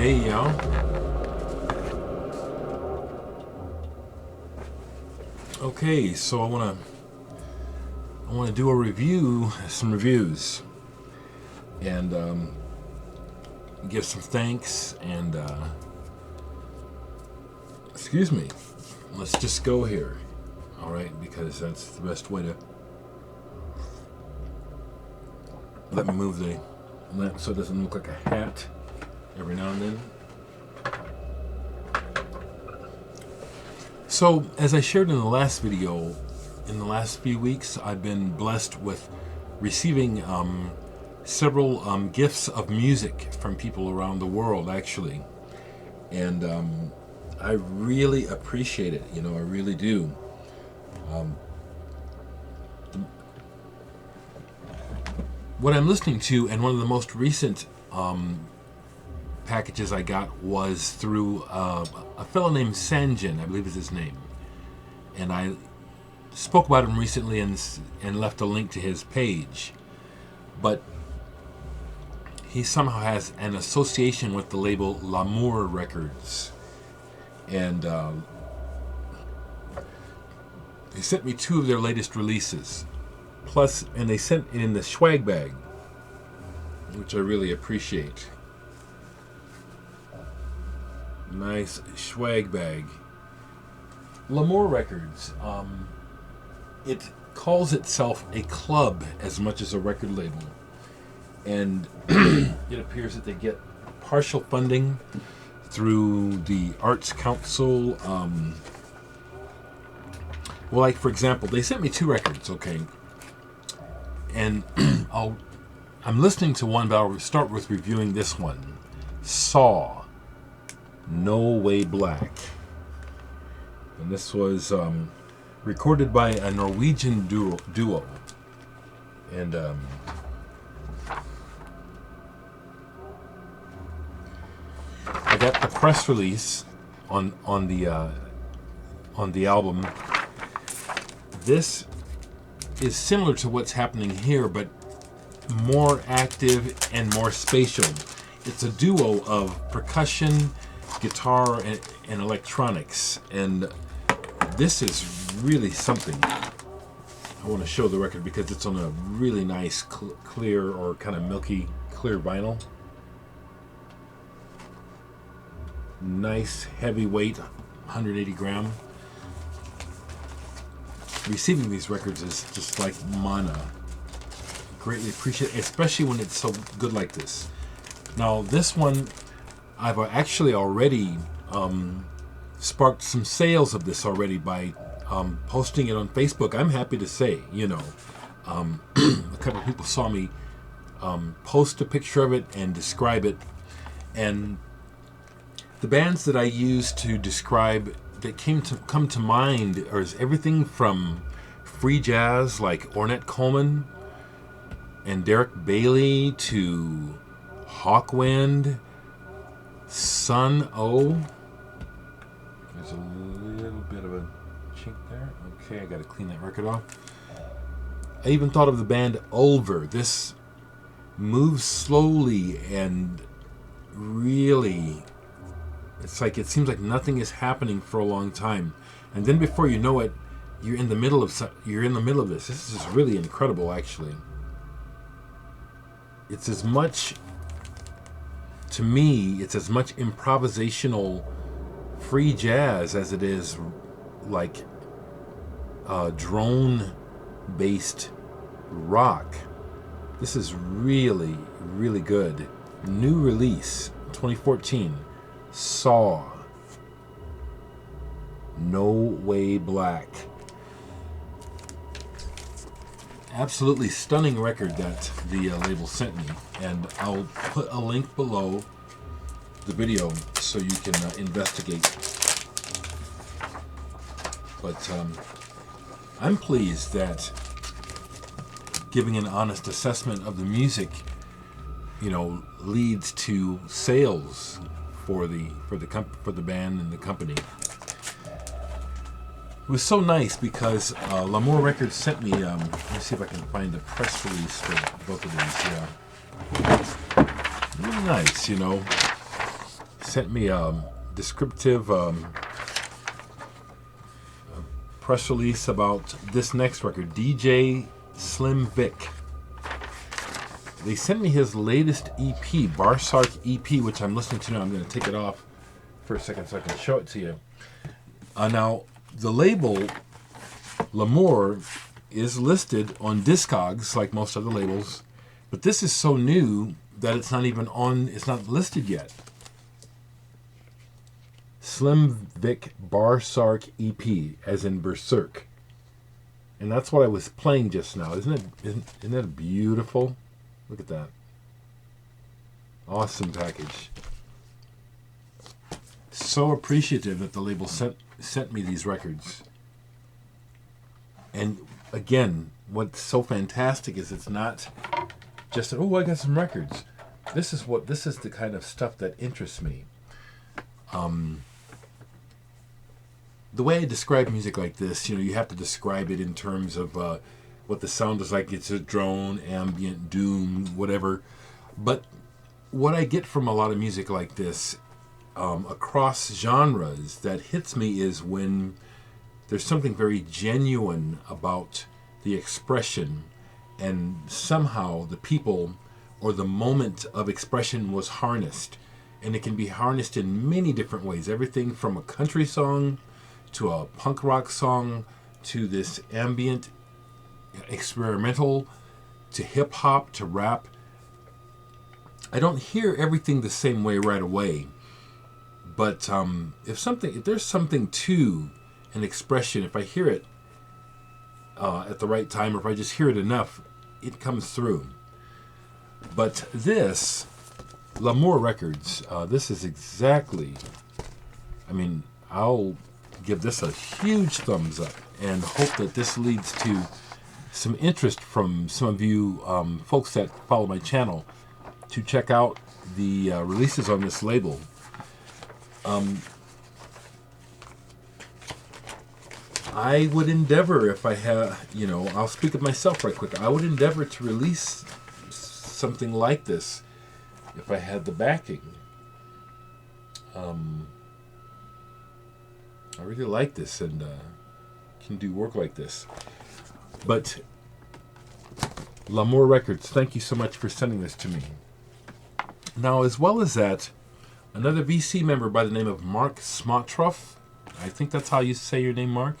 Hey, y'all. Okay, so I want to do a review, some reviews, and give some thanks. And excuse me, let's just go here. All right, because that's the best way to. Let me move the lamp so it doesn't look like a hat every now and then. So, as I shared in the last video, in the last few weeks, I've been blessed with receiving several gifts of music from people around the world, actually. And I really appreciate it, I really do. What I'm listening to, and one of the most recent packages I got was through a fellow named Sanjin, I believe is his name. And I spoke about him recently and left a link to his page. But he somehow has an association with the label L'Amour Records. And he sent me 2 of their latest releases. Plus, and they sent it in the swag bag, which I really appreciate. Nice swag bag. L'Amour Records. It calls itself a club as much as a record label. And it appears that they get partial funding through the Arts Council. Well, like, for example, they sent me 2 records, okay? And I'm listening to one, but I'll start with reviewing this one. Saw. No Way Black. And this was recorded by a Norwegian duo. And I got the press release on the album. This is similar to what's happening here, but more active and more spatial. It's a duo of percussion, guitar, and electronics, and this is really something. I want to show the record because it's on a really nice clear, or kind of milky clear vinyl. Nice heavyweight, 180 gram. Receiving these records is just like mana. Greatly appreciate it, especially when it's so good like this. Now this one, I've actually already sparked some sales of this already by posting it on Facebook. I'm happy to say, a couple of people saw me post a picture of it and describe it. And the bands that I use to describe that come to mind is everything from free jazz like Ornette Coleman and Dereck Bailey to Hawkwind, Sun O. There's a little bit of a chink there. Okay, I got to clean that record off. I even thought of the band Ulver. This moves slowly and really, it's like it seems like nothing is happening for a long time, and then before you know it, you're in the middle of this. This is really incredible, actually. It's as much, to me, it's as much improvisational free jazz as it is like drone-based rock. This is really, really good. New release, 2014. Saw. No Way Black. Absolutely stunning record that the label sent me, and I'll put a link below the video so you can investigate. But I'm pleased that giving an honest assessment of the music, leads to sales for the band and the company. It was so nice because L'Amour Records sent me, let me see if I can find a press release for both of these. Yeah. Really nice, sent me a descriptive press release about this next record, DJ Slim Vic. They sent me his latest EP, Barsark EP, which I'm listening to now. I'm going to take it off for a second so I can show it to you. Now, the label, L'Amour, is listed on Discogs, like most other labels, but this is so new that it's not listed yet. Slim Vic Barsark EP, as in Berserk. And that's what I was playing just now. Isn't that beautiful? Look at that. Awesome package. So appreciative that the label sent me these records. And again, what's so fantastic is it's not just, oh, I got some records. This is the kind of stuff that interests me. The way I describe music like this, you have to describe it in terms of what the sound is like. It's a drone, ambient, doom, whatever. But what I get from a lot of music like this, across genres, that hits me is when there's something very genuine about the expression, and somehow the people or the moment of expression was harnessed. And it can be harnessed in many different ways. Everything from a country song to a punk rock song, to this ambient, experimental, to hip hop, to rap. I don't hear everything the same way right away, but if there's something to an expression, if I hear it at the right time, or if I just hear it enough, it comes through. But this, L'Amour Records, this is exactly, I'll give this a huge thumbs up and hope that this leads to some interest from some of you folks that follow my channel to check out the releases on this label. I would endeavor, if I have, I'll speak of myself right quick. I would endeavor to release something like this if I had the backing. I really like this and can do work like this. But L'Amour Records, thank you so much for sending this to me. Now, as well as that, another VC member by the name of Mark Smotroff. I think that's how you say your name, Mark.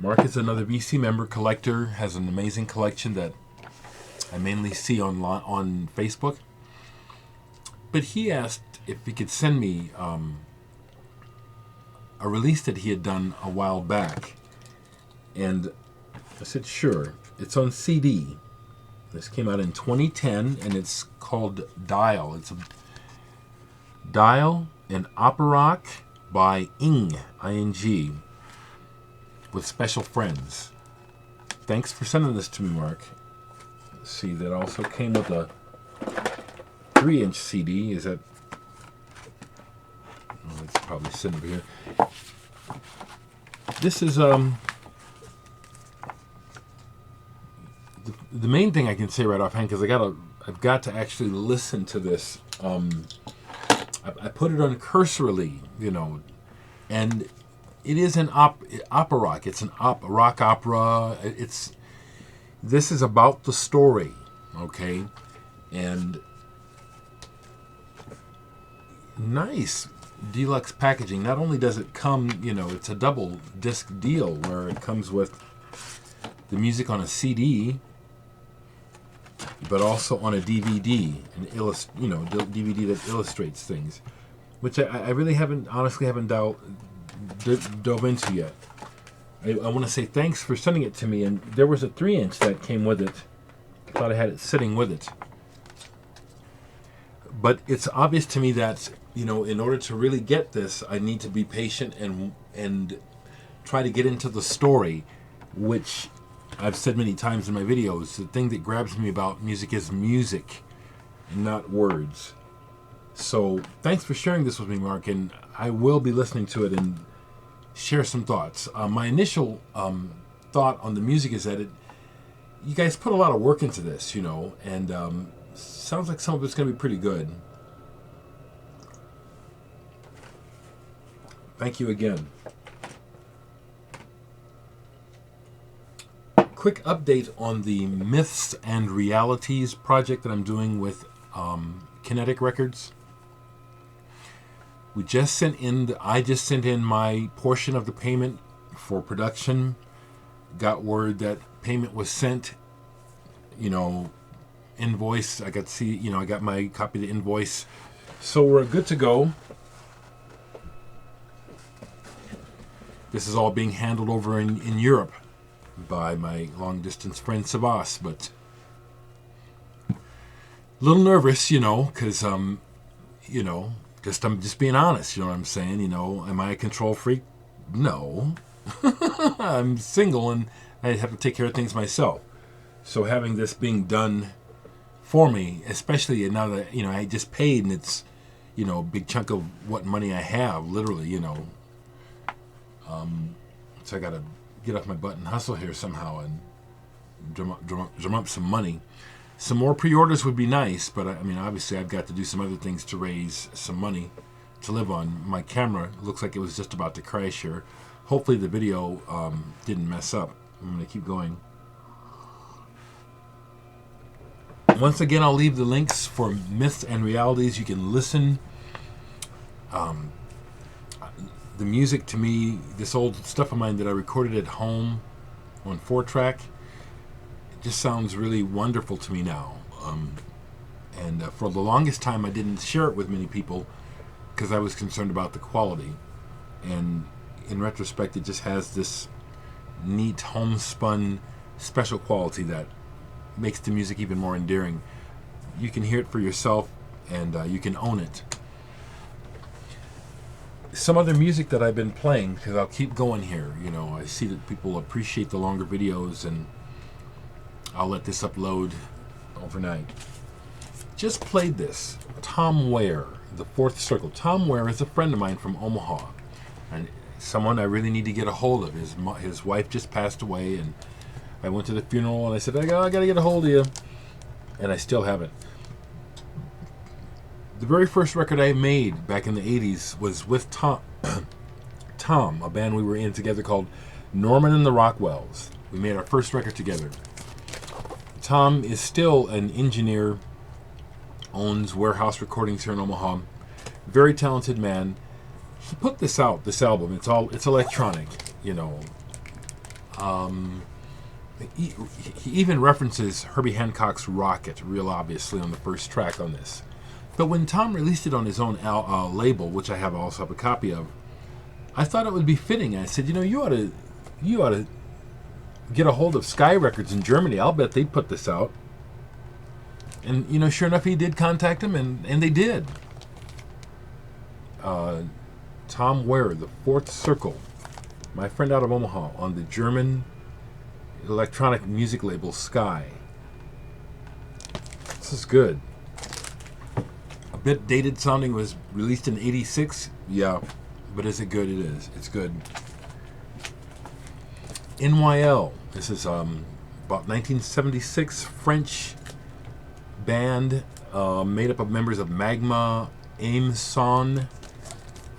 Mark is another VC member, collector, has an amazing collection that I mainly see on Facebook. But he asked if he could send me a release that he had done a while back. And I said, sure. It's on CD. This came out in 2010, and it's called Dial. It's a Dial, an opera rock by I-N-G, with special friends. Thanks for sending this to me, Mark. Let's see, that also came with a 3-inch CD. Is that... Oh, it's probably sitting over here. This is the main thing I can say right offhand, because I've got to actually listen to this. I put it on cursorily, and it is an opera rock. It's an rock opera. This is about the story, okay, and nice deluxe packaging. Not only does it come, it's a double disc deal where it comes with the music on a CD, but also on a DVD, DVD that illustrates things, which I really honestly haven't dove into yet. I want to say thanks for sending it to me, and there was a 3-inch that came with it. I thought I had it sitting with it. But it's obvious to me that, in order to really get this, I need to be patient and try to get into the story, which I've said many times in my videos. The thing that grabs me about music is music, and not words. So thanks for sharing this with me, Mark, and I will be listening to it and share some thoughts. My initial thought on the music is that you guys put a lot of work into this, and Sounds like some of it's going to be pretty good. Thank you again. Quick update on the Myths and Realities project that I'm doing with Kinetic Records. I just sent in my portion of the payment for production. Got word that payment was sent. Invoice. I got to see. I got my copy of the invoice. So we're good to go. This is all being handled over in Europe by my long-distance friend Savas, but a little nervous, because I'm just being honest. You know what I'm saying? Am I a control freak? No. I'm single and I have to take care of things myself. So having this being done for me, especially now that I just paid and it's a big chunk of what money I have, literally, so I got to get off my butt and hustle here somehow and drum up some money. Some more pre-orders would be nice, but obviously I've got to do some other things to raise some money to live on. My camera looks like it was just about to crash here. Hopefully the video didn't mess up. I'm going to keep going. Once again, I'll leave the links for Myths and Realities. You can listen. The music, to me, this old stuff of mine that I recorded at home on 4-track, it just sounds really wonderful to me now. And for the longest time, I didn't share it with many people because I was concerned about the quality. And in retrospect, it just has this neat homespun special quality that makes the music even more endearing. You can hear it for yourself, and you can own it. Some other music that I've been playing, because I'll keep going here. I see that people appreciate the longer videos, and I'll let this upload overnight. Just played this. Tom Ware, The Fourth Circle. Tom Ware is a friend of mine from Omaha, and someone I really need to get a hold of. His wife just passed away, and I went to the funeral, and I said, I got to get a hold of you, and I still haven't. The very first record I made back in the 80s was with Tom, a band we were in together called Norman and the Rockwells. We made our first record together. Tom is still an engineer, owns Warehouse Recordings here in Omaha. Very talented man. He put this album. It's electronic, He even references Herbie Hancock's Rocket real obviously on the first track on this. But when Tom released it on his own label, which I also have a copy of, I thought it would be fitting. I said, you ought to get a hold of Sky Records in Germany. I'll bet they'd put this out. And sure enough, he did contact him, and they did. Tom Ware, The Fourth Circle, my friend out of Omaha, on the German electronic music label Sky. This is good. A bit dated sounding, was released in '86. Yeah, but is it good? It is. It's good. NYL. This is about 1976 French band made up of members of Magma, Aim Son,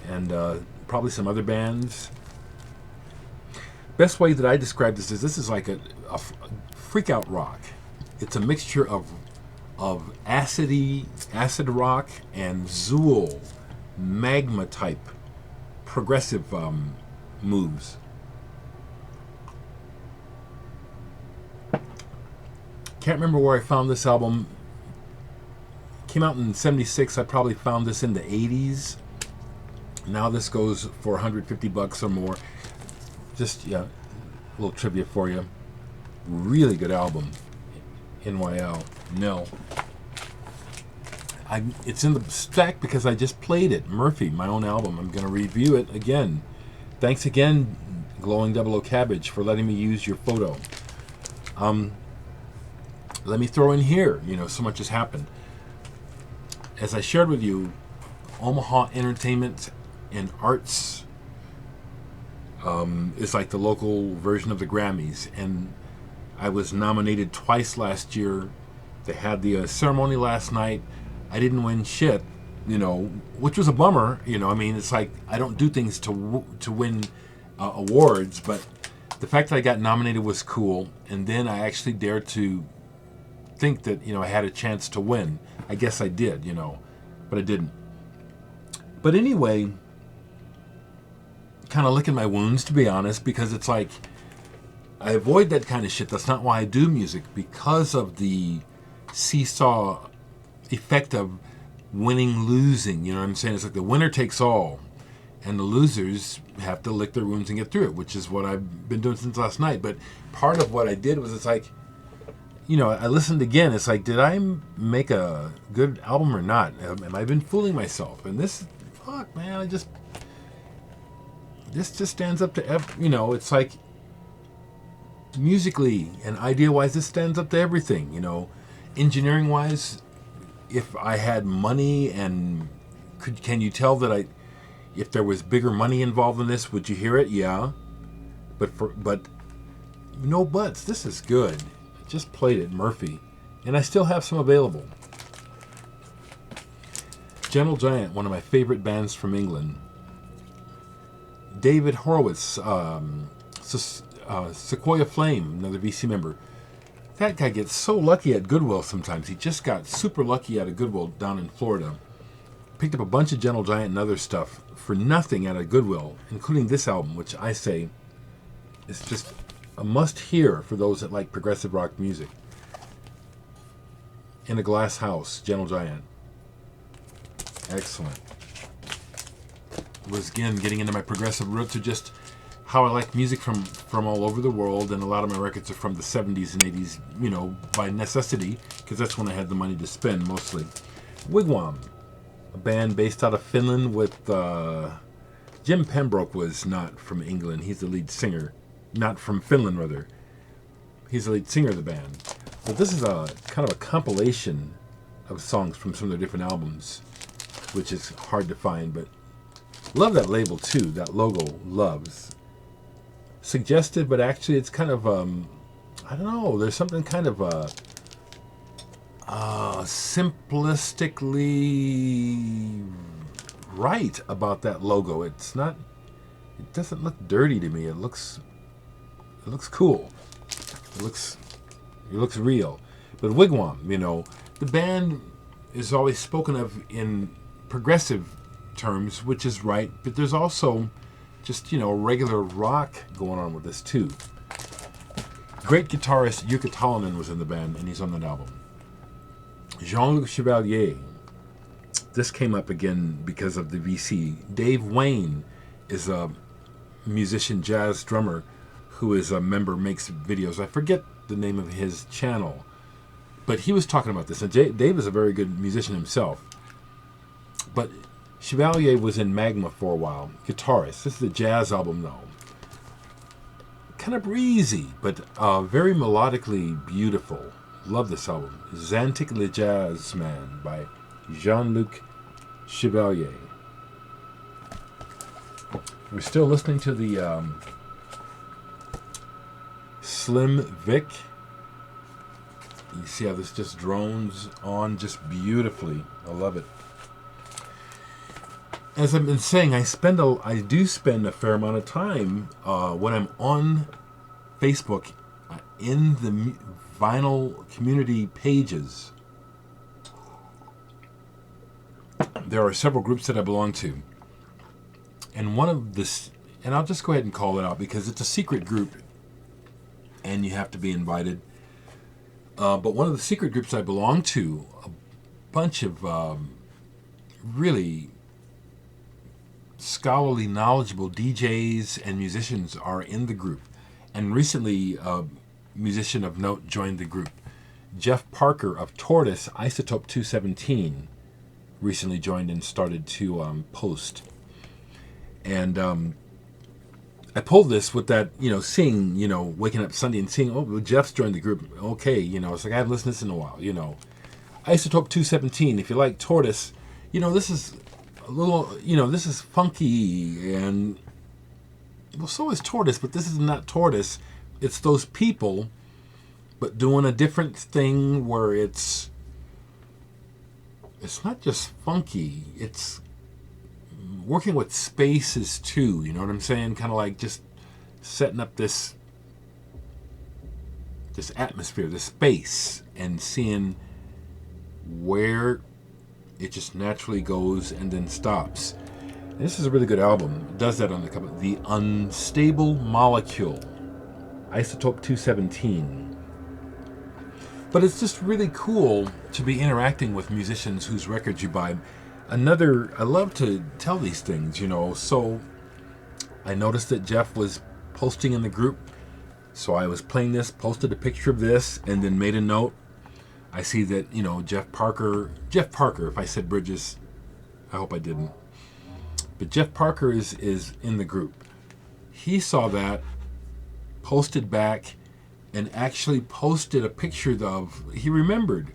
and probably some other bands. Best way that I describe this is like a freak out rock. It's a mixture of acid rock and Zool magma type progressive moves. Can't remember where I found this album. Came out in '76. I probably found this in the '80s. Now this goes for $150 or more. Just, a little trivia for you. Really good album. NYL. No. It's in the stack because I just played it. Murphy, my own album. I'm going to review it again. Thanks again, Glowing 00 Cabbage, for letting me use your photo. Let me throw in here, so much has happened. As I shared with you, Omaha Entertainment and Arts is like the local version of the Grammys, and I was nominated twice last year They had the ceremony last night. I didn't win shit, which was a bummer. I mean, it's like I don't do things to win awards, but the fact that I got nominated was cool. And then I actually dared to think that I had a chance to win. I guess I did, but I didn't. But anyway, kind of licking my wounds, to be honest, because it's like I avoid that kind of shit. That's not why I do music, because of the seesaw effect of winning, losing. You know what I'm saying? It's like the winner takes all, and the losers have to lick their wounds and get through it, which is what I've been doing since last night. But part of what I did was, it's like, I listened again. It's like, did I make a good album or not? Am I been fooling myself? And this, fuck, man, this just stands up to, it's like, musically and idea-wise, this stands up to everything, engineering-wise. If I had money and can you tell that if there was bigger money involved in this, would you hear it? Yeah. But no buts. This is good. I just played it, Murphy. And I still have some available. Gentle Giant, one of my favorite bands from England. David Horowitz, Sequoia Flame, another VC member. That guy gets so lucky at Goodwill sometimes. He just got super lucky at a Goodwill down in Florida. Picked up a bunch of Gentle Giant and other stuff for nothing at a Goodwill, including this album, which I say is just a must-hear for those that like progressive rock music. In a Glass House, Gentle Giant. Excellent. Was, again, getting into my progressive roots, or just how I like music from all over the world, and a lot of my records are from the 70s and 80s, by necessity, because that's when I had the money to spend, mostly. Wigwam, a band based out of Finland with... Jim Pembroke was not from England. He's the lead singer. Not from Finland, rather. He's the lead singer of the band. But this is a kind of a compilation of songs from some of their different albums, which is hard to find, but love that label, too. That logo, Loves. Suggestive, but actually it's kind of, I don't know, there's something kind of simplistically right about that logo. It doesn't look dirty to me. It looks cool. It looks real. But Wigwam, the band is always spoken of in progressive terms, which is right, but there's also just, regular rock going on with this too. Great guitarist Jukka Talonen was in the band, and he's on that album. Jean-Luc Chevalier. This came up again because of the VC. Dave Wayne is a musician, jazz drummer, who is a member, makes videos. I forget the name of his channel, but he was talking about this. And Dave is a very good musician himself. But Chevalier was in Magma for a while. Guitarist. This is a jazz album, though. Kind of breezy, but very melodically beautiful. Love this album. Zantic Le Jazz Man by Jean-Luc Chevalier. We're still listening to the Slim Vic. You see how this just drones on just beautifully. I love it. As I've been saying, I do spend a fair amount of time when I'm on Facebook in the vinyl community pages. There are several groups that I belong to, and one of this, and I'll just go ahead and call it out because it's a secret group, and you have to be invited. But one of the secret groups I belong to, a bunch of really scholarly, knowledgeable DJs and musicians are in the group. And recently, a musician of note joined the group. Jeff Parker of Tortoise, Isotope 217, recently joined and started to post. And I pulled this with that, seeing, waking up Sunday and seeing, well, Jeff's joined the group. Okay, it's like I haven't listened to this in a while, Isotope 217, if you like Tortoise, this is a little, this is funky, and, well, so is Tortoise, but this is not Tortoise. It's those people but doing a different thing where it's not just funky, it's working with spaces too, you know what I'm saying? Kind of like just setting up this atmosphere, this space, and seeing where it just naturally goes and then stops. And this is a really good album. It does that on the cover. The Unstable Molecule, Isotope 217. But it's just really cool to be interacting with musicians whose records you buy. I love to tell these things, you know. So I noticed that Jeff was posting in the group. So I was playing this, posted a picture of this, and then made a note. I see that, you know, Jeff Parker, if I said Bridges, I hope I didn't. But Jeff Parker is in the group. He saw that, posted back, and actually posted a picture he remembered.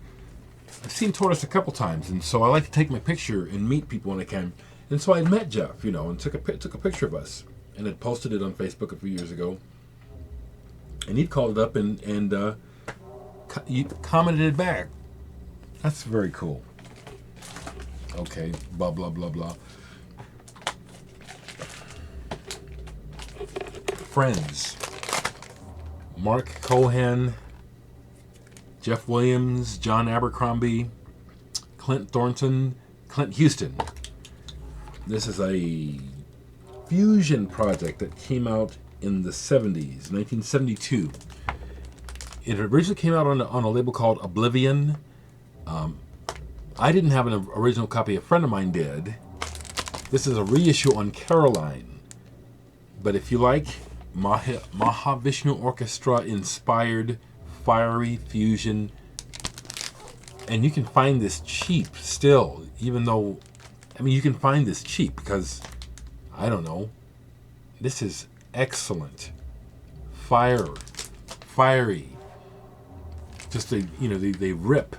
I've seen Tortoise a couple times, and so I like to take my picture and meet people when I can. And so I met Jeff, you know, and took a picture of us, and had posted it on Facebook a few years ago. And he'd called it up and you commented it back. That's very cool. Okay, blah, blah, blah, blah. Friends. Mark Cohan, Jeff Williams, John Abercrombie, Clint Thornton, Clint Houston. This is a fusion project that came out in the 70s, 1972. It originally came out on a label called Oblivion. I didn't have an original copy. A friend of mine did. This is a reissue on Caroline. But if you like Mahavishnu Orchestra inspired fiery fusion, and you can find this cheap still, even though, I mean, you can find this cheap because, I don't know, this is excellent. Fiery. Just they rip.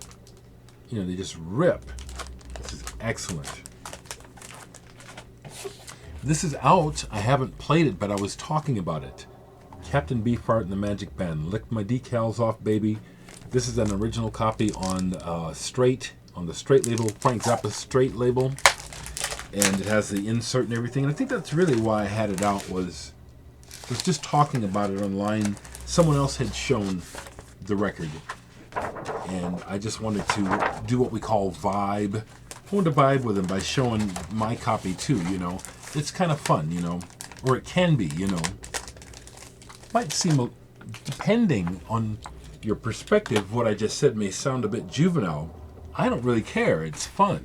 You know, they just rip. This is excellent. This is out. I haven't played it, but I was talking about it. Captain Beefheart and the Magic Band. Licked my decals off, baby. This is an original copy on the Straight label, Frank Zappa's Straight label. And it has the insert and everything. And I think that's really why I had it out, was just talking about it online. Someone else had shown the record, and I just wanted to do what we call vibe. I wanted to vibe with them by showing my copy too, you know. It's kind of fun, you know, or it can be, you know. Might seem, depending on your perspective, what I just said may sound a bit juvenile. I don't really care. It's fun.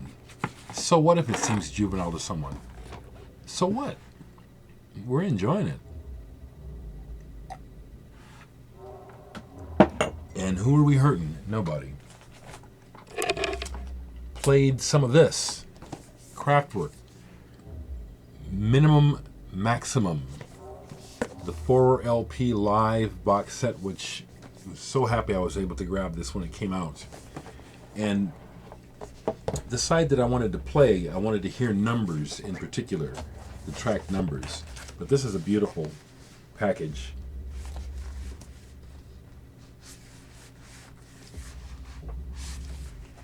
So what if it seems juvenile to someone? So what? We're enjoying it. And who are we hurting? Nobody. Played some of this. Kraftwerk. Minimum Maximum. The 4 LP live box set, which I'm so happy I was able to grab this when it came out. And the side that I wanted to play, I wanted to hear numbers in particular, the track numbers. But this is a beautiful package.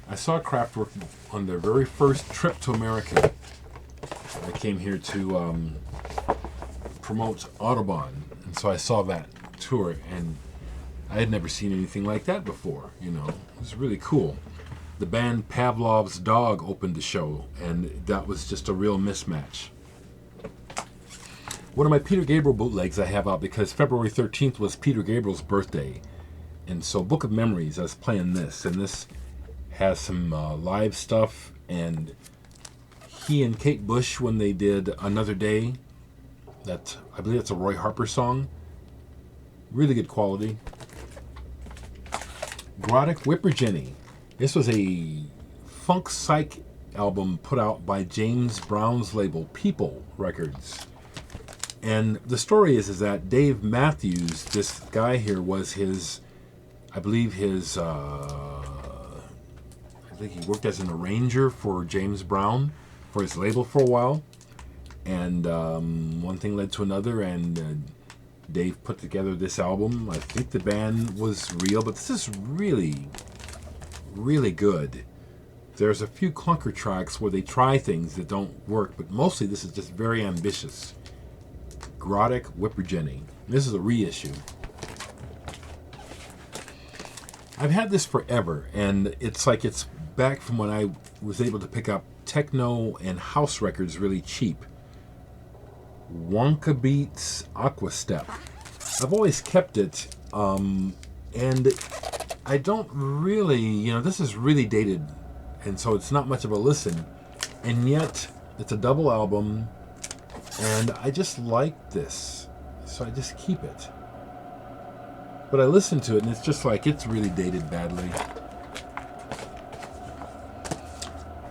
I saw Kraftwerk on their very first trip to America. I came here to promote Audubon, and so I saw that tour, and I had never seen anything like that before, you know. It was really cool. The band Pavlov's Dog opened the show, and that was just a real mismatch. One of my Peter Gabriel bootlegs I have out because February 13th was Peter Gabriel's birthday, and so Book of Memories, I was playing this, and this has some live stuff, and he and Kate Bush, when they did Another Day, that I believe that's a Roy Harper song, really good quality. Grodic Whipperjenny. This was a funk psych album put out by James Brown's label, People Records. And the story is that Dave Matthews, this guy here, was his, I believe his, I think he worked as an arranger for James Brown, for his label for a while. And one thing led to another, and Dave put together this album. I think the band was real, but this is really, really good. There's a few clunker tracks where they try things that don't work, but mostly this is just very ambitious. Grotic Whipperjenny. This is a reissue. I've had this forever, and it's like it's back from when I was able to pick up techno and house records really cheap. Wonka Beats Aqua Step. I've always kept it, and I don't really, this is really dated, and so it's not much of a listen, and yet it's a double album, and I just like this, so I just keep it. But I listen to it, and it's just like, it's really dated badly.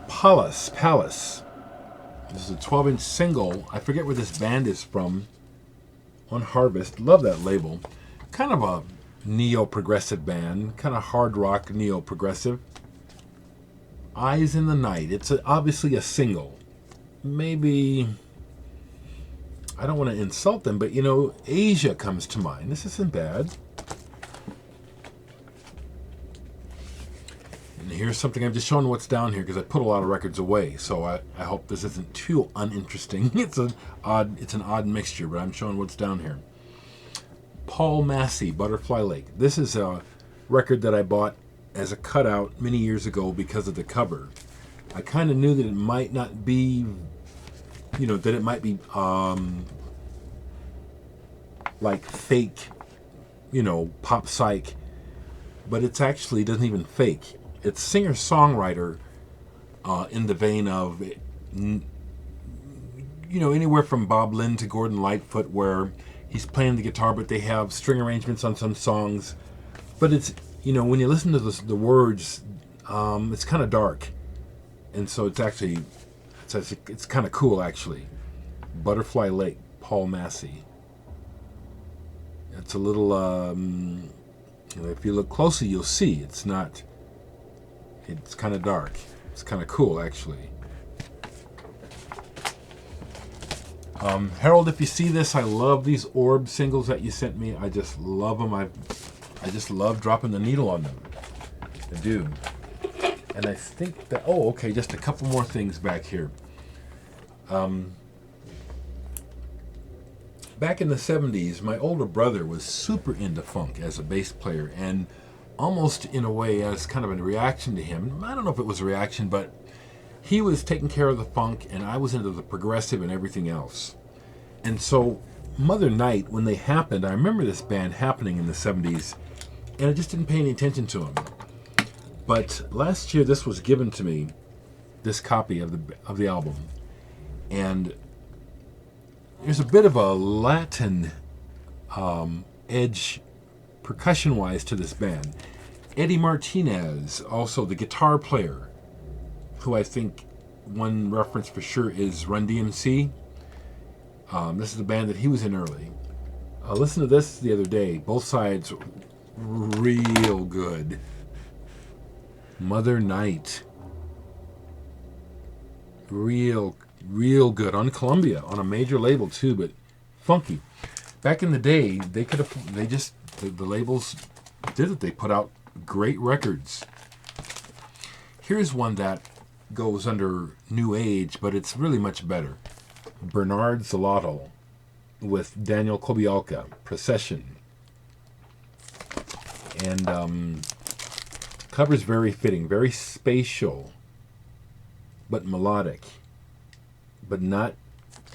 Palace. This is a 12-inch single. I forget where this band is from. On Harvest. Love that label. Kind of a neo-progressive band. Kind of hard rock neo-progressive. Eyes in the Night. It's obviously a single. Maybe... I don't want to insult them, but Asia comes to mind. This isn't bad. And here's something I'm just showing what's down here because I put a lot of records away, so I hope this isn't too uninteresting. It's an odd mixture, but I'm showing what's down here. Paul Massey, Butterfly Lake. This is a record that I bought as a cutout many years ago because of the cover. I kind of knew that it might not be, that it might be like fake, pop psych, but it's actually doesn't even fake. It's singer-songwriter in the vein of, anywhere from Bob Lynn to Gordon Lightfoot, where he's playing the guitar, but they have string arrangements on some songs. But it's, when you listen to the words, it's kind of dark. And so it's actually, it's kind of cool, actually. Butterfly Lake, Paul Massey. It's a little, if you look closely, you'll see it's not... It's kind of dark. It's kind of cool, actually. Harold, if you see this, I love these Orb singles that you sent me. I just love them. I just love dropping the needle on them. I do. And I think that... Oh, okay, just a couple more things back here. Back in the 70s, my older brother was super into funk as a bass player, and almost in a way as kind of a reaction to him. I don't know if it was a reaction, but he was taking care of the funk and I was into the progressive and everything else. And so Mother Night, when they happened, I remember this band happening in the 70s and I just didn't pay any attention to them. But last year this was given to me, this copy of the album. And there's a bit of a Latin edge percussion-wise to this band. Eddie Martinez, also the guitar player, who I think one reference for sure is Run DMC. This is the band that he was in early. Listen to this the other day. Both sides real good. Mother Night. Real good. On Columbia, on a major label too, but funky. Back in the day, the labels did it. They put out great records. Here's one that goes under New Age, but it's really much better. Bernard Zolotto with Daniel Kobialka, Procession. And cover's very fitting, very spatial, but melodic, but not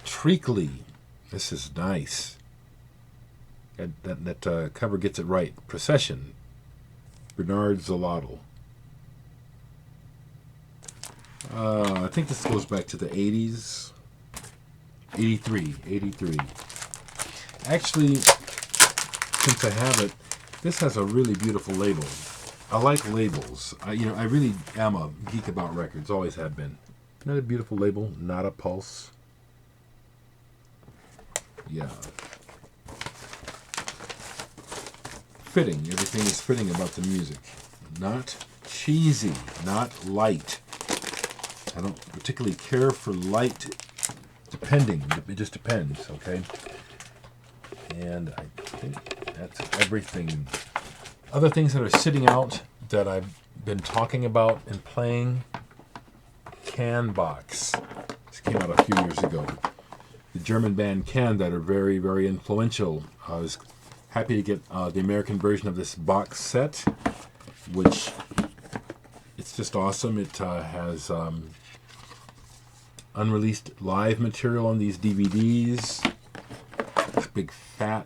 treacly. This is nice. That cover gets it right. Procession. Bernard Zolotto. I think this goes back to the 80s. 83. Actually, since I have it, this has a really beautiful label. I like labels. I really am a geek about records. Always have been. Not a beautiful label. Not a Pulse. Yeah. Fitting. Everything is fitting about the music. Not cheesy. Not light. I don't particularly care for light. Depending. It just depends, okay? And I think that's everything. Other things that are sitting out that I've been talking about and playing. Can Box. This came out a few years ago. The German band Can that are very, very influential. I was happy to get the American version of this box set, which it's just awesome. It has unreleased live material on these DVDs. This big fat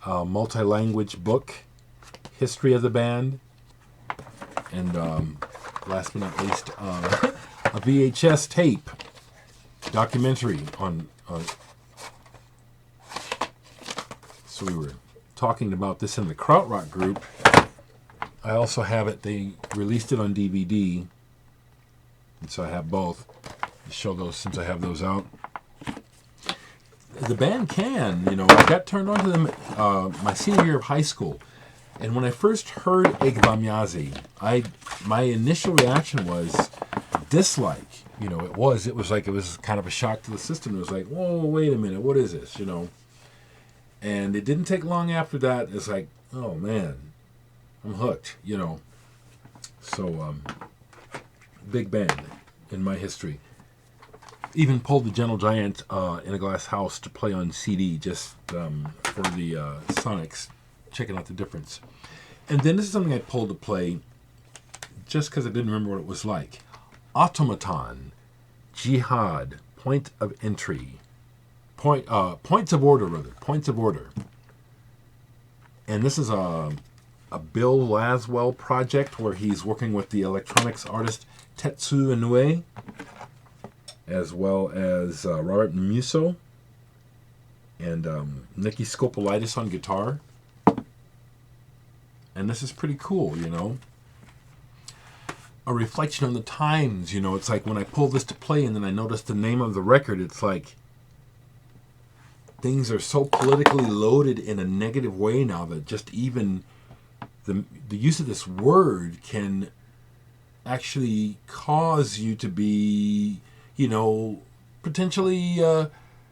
multi-language book, history of the band, and last but not least, a VHS tape documentary on. So we were talking about this in the Krautrock group. I also have it. They released it on DVD, and so I have both. I'll show those since I have those out. The band Can, I got turned on to them my senior year of high school. And when I first heard Egvamyazi, my initial reaction was dislike. It was kind of a shock to the system. It was like, whoa, wait a minute, what is this? And it didn't take long after that. It's like, oh man, I'm hooked. So big band in my history. Even pulled the Gentle Giant in a Glass House to play on CD just for the Sonics, checking out the difference. And then this is something I pulled to play just because I didn't remember what it was like. Automaton, Jihad, Point of Entry, Points of Order. And this is a Bill Laswell project where he's working with the electronics artist Tetsu Inoue, as well as Robert Musso and Nikki Skopolitis on guitar. And this is pretty cool, A reflection on the times, It's like when I pull this to play and then I notice the name of the record, it's like things are so politically loaded in a negative way now that just even the use of this word can actually cause you to be, potentially, you know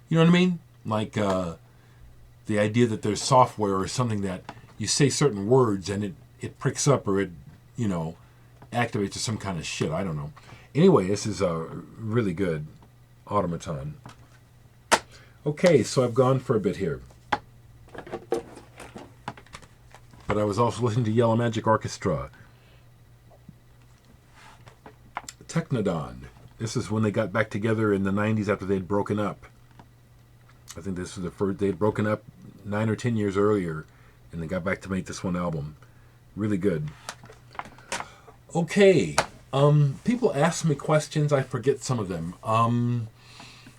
what I mean? Like the idea that there's software or something that you say certain words and it pricks up or it, activates to some kind of shit. I don't know. Anyway, this is really good. Automaton. Okay, so I've gone for a bit here. But I was also listening to Yellow Magic Orchestra. Technodon. This is when they got back together in the 90s after they'd broken up. I think this was the first. They'd broken up 9 or 10 years earlier, and they got back to make this one album. Really good. Okay. People ask me questions. I forget some of them.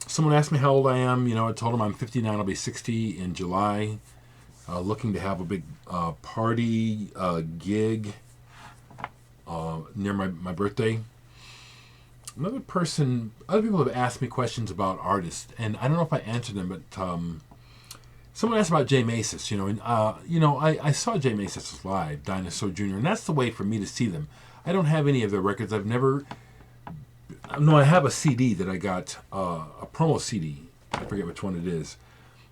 Someone asked me how old I am. I told them I'm 59. I'll be 60 in July. Looking to have a big party gig near my birthday. Other people have asked me questions about artists, and I don't know if I answered them, but someone asked about Jay Macis, I saw Jay Macis live, Dinosaur Jr., and that's the way for me to see them. I don't have any of their records. I have a CD that I got, a promo CD. I forget which one it is.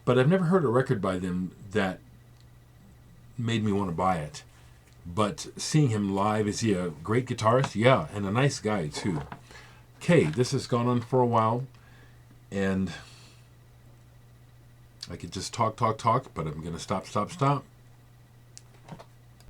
But I've never heard a record by them that made me want to buy it. But seeing him live, is he a great guitarist? Yeah, and a nice guy, too. Okay, this has gone on for a while, and I could just talk, but I'm going to stop.